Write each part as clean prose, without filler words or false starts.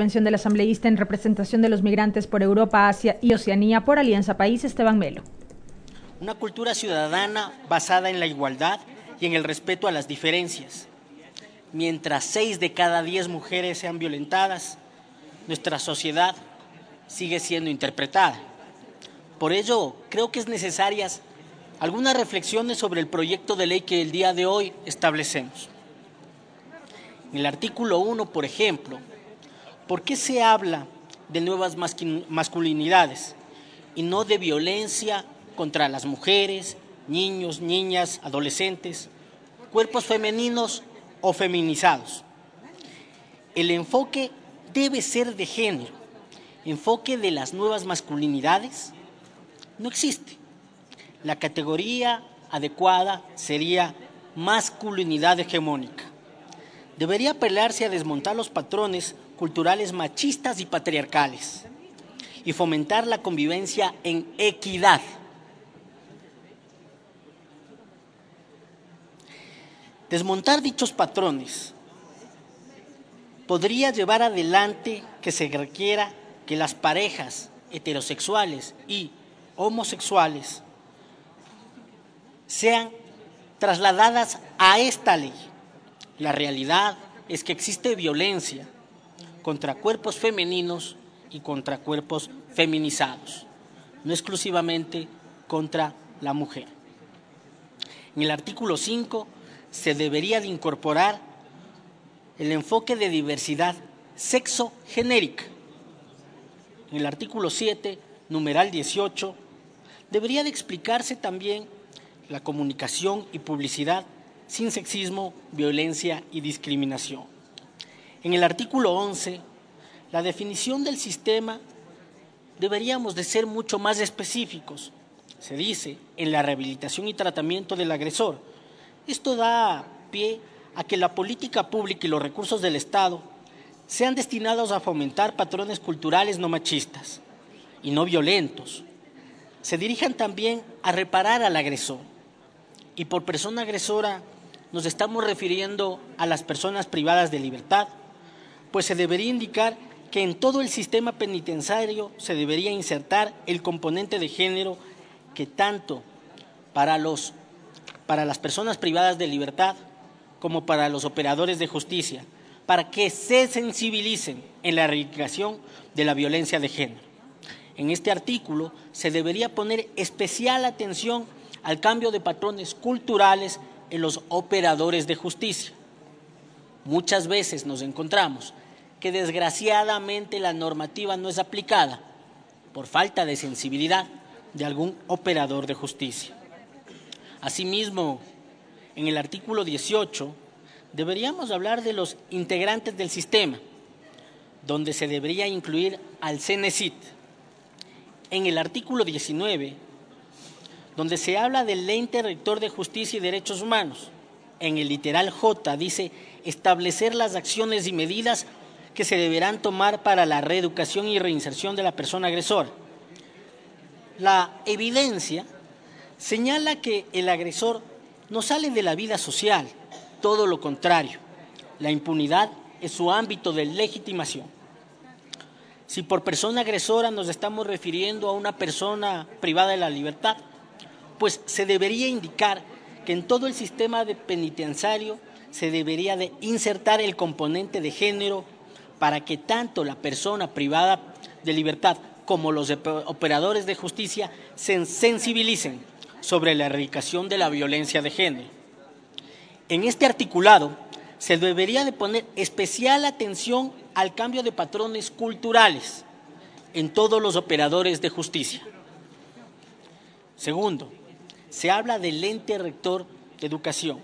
Intervención del asambleísta en representación de los migrantes por Europa, Asia y Oceanía por Alianza País, Esteban Melo. Una cultura ciudadana basada en la igualdad y en el respeto a las diferencias. Mientras 6 de cada 10 mujeres sean violentadas, nuestra sociedad sigue siendo interpretada. Por ello, creo que es necesarias algunas reflexiones sobre el proyecto de ley que el día de hoy establecemos. En el artículo 1, por ejemplo, ¿por qué se habla de nuevas masculinidades y no de violencia contra las mujeres, niños, niñas, adolescentes, cuerpos femeninos o feminizados? El enfoque debe ser de género. Enfoque de las nuevas masculinidades no existe. La categoría adecuada sería masculinidad hegemónica. Debería apelarse a desmontar los patrones culturales machistas y patriarcales y fomentar la convivencia en equidad. Desmontar dichos patrones podría llevar adelante que se requiera que las parejas heterosexuales y homosexuales sean trasladadas a esta ley. La realidad es que existe violencia contra cuerpos femeninos y contra cuerpos feminizados, no exclusivamente contra la mujer. En el artículo 5 se debería de incorporar el enfoque de diversidad sexogenérica. En el artículo 7, numeral 18, debería de explicarse también la comunicación y publicidad sin sexismo, violencia y discriminación. En el artículo 11, la definición del sistema deberíamos de ser mucho más específicos. Se dice, en la rehabilitación y tratamiento del agresor. Esto da pie a que la política pública y los recursos del Estado sean destinados a fomentar patrones culturales no machistas y no violentos. Se dirijan también a reparar al agresor. Y por persona agresora nos estamos refiriendo a las personas privadas de libertad, pues se debería indicar que en todo el sistema penitenciario se debería insertar el componente de género que tanto para las personas privadas de libertad como para los operadores de justicia, para que se sensibilicen en la erradicación de la violencia de género. En este artículo se debería poner especial atención al cambio de patrones culturales en los operadores de justicia. Muchas veces nos encontramos que desgraciadamente la normativa no es aplicada por falta de sensibilidad de algún operador de justicia. Asimismo, en el artículo 18 deberíamos hablar de los integrantes del sistema, donde se debería incluir al CENESID. En el artículo 19, donde se habla del ente rector de justicia y derechos humanos, en el literal J dice establecer las acciones y medidas que se deberán tomar para la reeducación y reinserción de la persona agresora. La evidencia señala que el agresor no sale de la vida social, todo lo contrario. La impunidad es su ámbito de legitimación. Si por persona agresora nos estamos refiriendo a una persona privada de la libertad, pues se debería indicar que en todo el sistema penitenciario se debería de insertar el componente de género para que tanto la persona privada de libertad como los operadores de justicia se sensibilicen sobre la erradicación de la violencia de género. En este articulado se debería de poner especial atención al cambio de patrones culturales en todos los operadores de justicia. Segundo, se habla del ente rector de educación.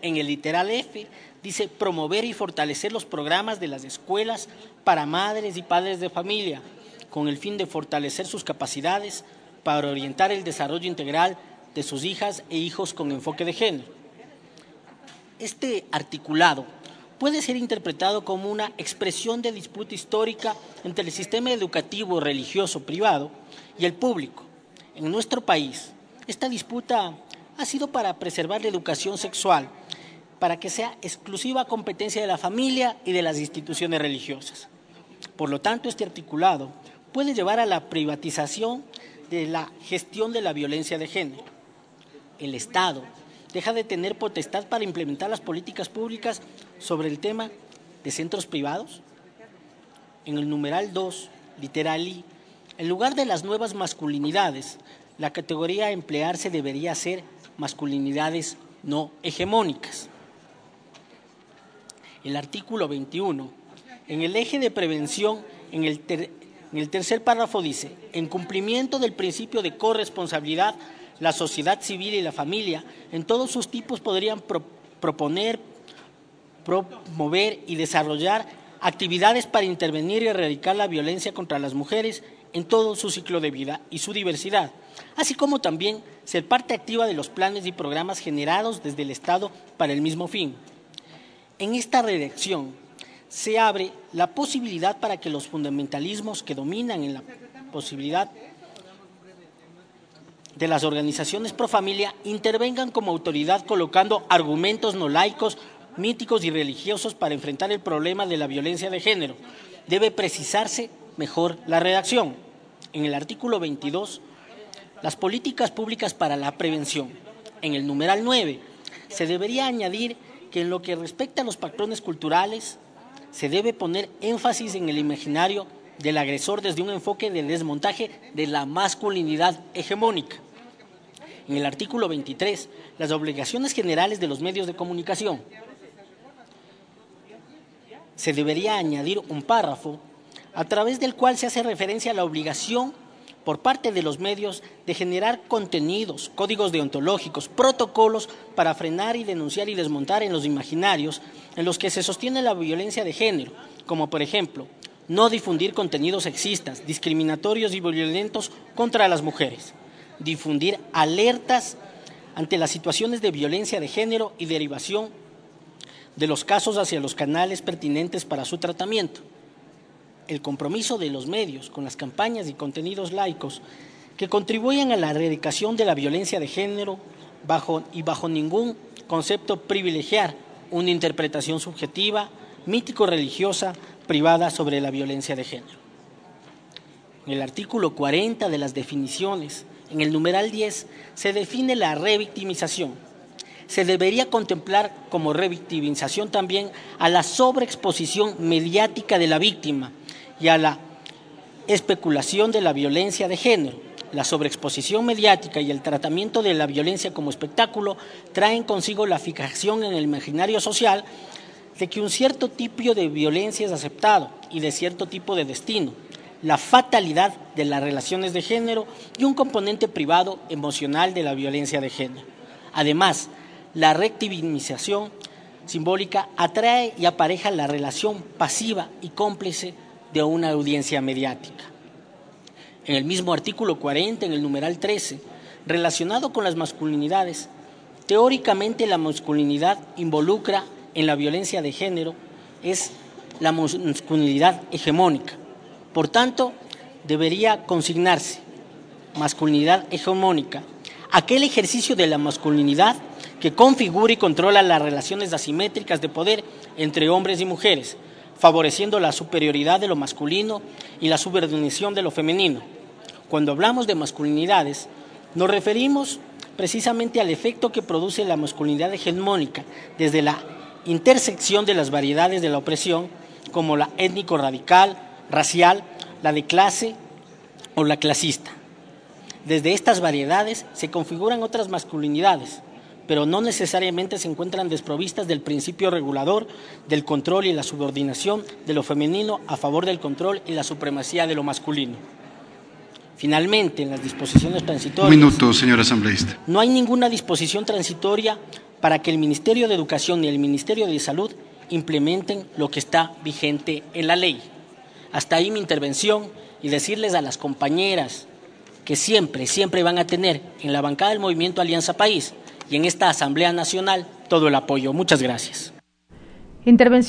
En el literal F dice promover y fortalecer los programas de las escuelas para madres y padres de familia, con el fin de fortalecer sus capacidades para orientar el desarrollo integral de sus hijas e hijos con enfoque de género. Este articulado puede ser interpretado como una expresión de disputa histórica entre el sistema educativo religioso privado y el público. En nuestro país, esta disputa ha sido para preservar la educación sexual, para que sea exclusiva competencia de la familia y de las instituciones religiosas. Por lo tanto, este articulado puede llevar a la privatización de la gestión de la violencia de género. El Estado deja de tener potestad para implementar las políticas públicas sobre el tema de centros privados. En el numeral 2, literal I, en lugar de las nuevas masculinidades, la categoría a emplearse debería ser masculinidades no hegemónicas. El artículo 21, en el eje de prevención, en el tercer párrafo dice: en cumplimiento del principio de corresponsabilidad, la sociedad civil y la familia en todos sus tipos podrían proponer, promover y desarrollar actividades para intervenir y erradicar la violencia contra las mujeres en todo su ciclo de vida y su diversidad, así como también ser parte activa de los planes y programas generados desde el Estado para el mismo fin. En esta redacción se abre la posibilidad para que los fundamentalismos que dominan en la posibilidad de las organizaciones pro familia intervengan como autoridad colocando argumentos no laicos, míticos y religiosos para enfrentar el problema de la violencia de género. Debe precisarse mejor la redacción. En el artículo 22, las políticas públicas para la prevención. En el numeral 9, se debería añadir que en lo que respecta a los patrones culturales, se debe poner énfasis en el imaginario del agresor desde un enfoque de desmontaje de la masculinidad hegemónica. En el artículo 23, las obligaciones generales de los medios de comunicación. Se debería añadir un párrafo a través del cual se hace referencia a la obligación por parte de los medios de generar contenidos, códigos deontológicos, protocolos para frenar y denunciar y desmontar en los imaginarios en los que se sostiene la violencia de género, como por ejemplo, no difundir contenidos sexistas, discriminatorios y violentos contra las mujeres, difundir alertas ante las situaciones de violencia de género y derivación de los casos hacia los canales pertinentes para su tratamiento. El compromiso de los medios con las campañas y contenidos laicos que contribuyan a la erradicación de la violencia de género bajo ningún concepto privilegiar una interpretación subjetiva, mítico-religiosa, privada sobre la violencia de género. En el artículo 40 de las definiciones, en el numeral 10, se define la revictimización. Se debería contemplar como revictimización también a la sobreexposición mediática de la víctima y a la especulación de la violencia de género. La sobreexposición mediática y el tratamiento de la violencia como espectáculo traen consigo la fijación en el imaginario social de que un cierto tipo de violencia es aceptado y de cierto tipo de destino, la fatalidad de las relaciones de género y un componente privado emocional de la violencia de género. Además, la revictimización simbólica atrae y apareja la relación pasiva y cómplice de una audiencia mediática. En el mismo artículo 40, en el numeral 13, relacionado con las masculinidades, teóricamente la masculinidad involucra en la violencia de género es la masculinidad hegemónica. Por tanto, debería consignarse masculinidad hegemónica, aquel ejercicio de la masculinidad que configura y controla las relaciones asimétricas de poder entre hombres y mujeres, favoreciendo la superioridad de lo masculino y la subordinación de lo femenino. Cuando hablamos de masculinidades, nos referimos precisamente al efecto que produce la masculinidad hegemónica desde la intersección de las variedades de la opresión, como la étnico-radical, racial, la de clase o la clasista. Desde estas variedades se configuran otras masculinidades, pero no necesariamente se encuentran desprovistas del principio regulador del control y la subordinación de lo femenino a favor del control y la supremacía de lo masculino. Finalmente, en las disposiciones transitorias… Un minuto, señor asambleísta. No hay ninguna disposición transitoria para que el Ministerio de Educación y el Ministerio de Salud implementen lo que está vigente en la ley. Hasta ahí mi intervención y decirles a las compañeras que siempre van a tener en la bancada del Movimiento Alianza País y en esta Asamblea Nacional todo el apoyo. Muchas gracias. Intervención.